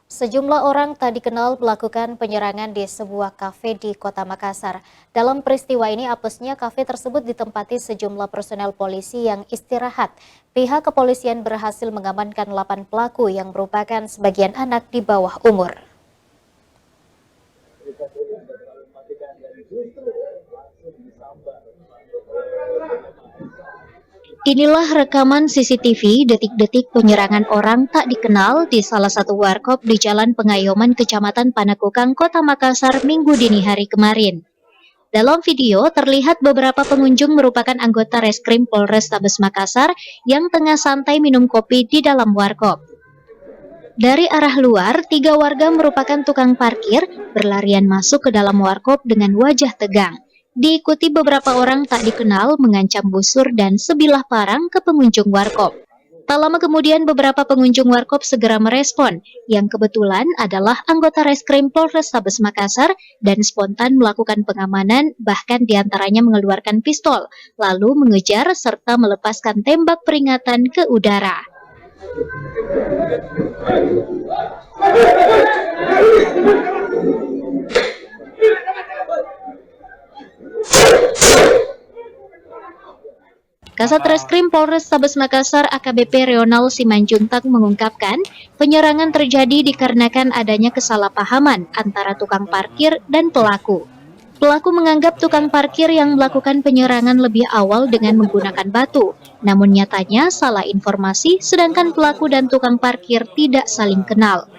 Sejumlah orang tak dikenal melakukan penyerangan di sebuah kafe di Kota Makassar. Dalam peristiwa ini, apesnya kafe tersebut ditempati sejumlah personel polisi yang istirahat. Pihak kepolisian berhasil mengamankan 8 pelaku yang merupakan sebagian anak di bawah umur. Inilah rekaman CCTV detik-detik penyerangan orang tak dikenal di salah satu warkop di Jalan Pengayoman, Kecamatan Panakukang, Kota Makassar, Minggu dini hari kemarin. Dalam video, terlihat beberapa pengunjung merupakan anggota Reskrim Polrestabes Makassar yang tengah santai minum kopi di dalam warkop. Dari arah luar, 3 warga merupakan tukang parkir berlarian masuk ke dalam warkop dengan wajah tegang. Diikuti beberapa orang tak dikenal mengancam busur dan sebilah parang ke pengunjung warkop. Tak lama kemudian beberapa pengunjung warkop segera merespon, yang kebetulan adalah anggota Reskrim Polrestabes Makassar dan spontan melakukan pengamanan, bahkan diantaranya mengeluarkan pistol, lalu mengejar serta melepaskan tembak peringatan ke udara. Kasat Reskrim Polrestabes Makassar AKBP Reonal Simanjuntak mengungkapkan, penyerangan terjadi dikarenakan adanya kesalahpahaman antara tukang parkir dan pelaku. Pelaku menganggap tukang parkir yang melakukan penyerangan lebih awal dengan menggunakan batu, namun nyatanya salah informasi sedangkan pelaku dan tukang parkir tidak saling kenal.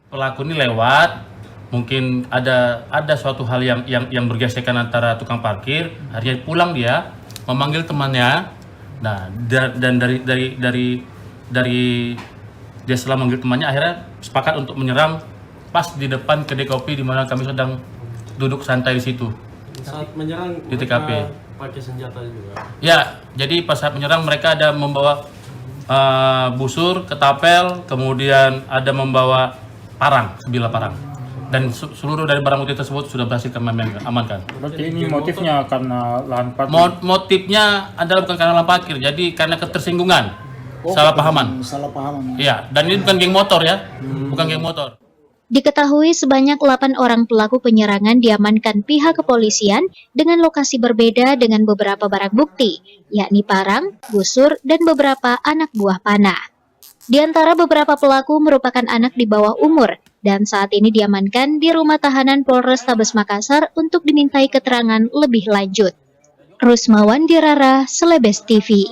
Pelaku ini lewat, mungkin ada suatu hal yang bergesekan antara tukang parkir. Akhirnya pulang dia memanggil temannya. Nah, dan dari dia setelah memanggil temannya akhirnya sepakat untuk menyerang pas di depan kedai kopi di mana kami sedang duduk santai di situ. Saat menyerang di TKP pakai senjata juga. Ya, jadi pas saat menyerang mereka ada membawa busur, ketapel, kemudian ada membawa parang, sebilah parang. Dan seluruh dari barang bukti tersebut sudah berhasil kami amankan. Berarti ini motifnya karena lahan parkir? Motifnya adalah bukan karena lahan parkir, jadi karena ketersinggungan, salah pahaman. Salah pahaman. Iya, dan ini bukan geng motor ya, bukan geng motor. Diketahui sebanyak 8 orang pelaku penyerangan diamankan pihak kepolisian dengan lokasi berbeda dengan beberapa barang bukti, yakni parang, busur, dan beberapa anak buah panah. Di antara beberapa pelaku merupakan anak di bawah umur dan saat ini diamankan di rumah tahanan Polrestabes Makassar untuk dimintai keterangan lebih lanjut. Rusmawan Dirara, Selebes TV.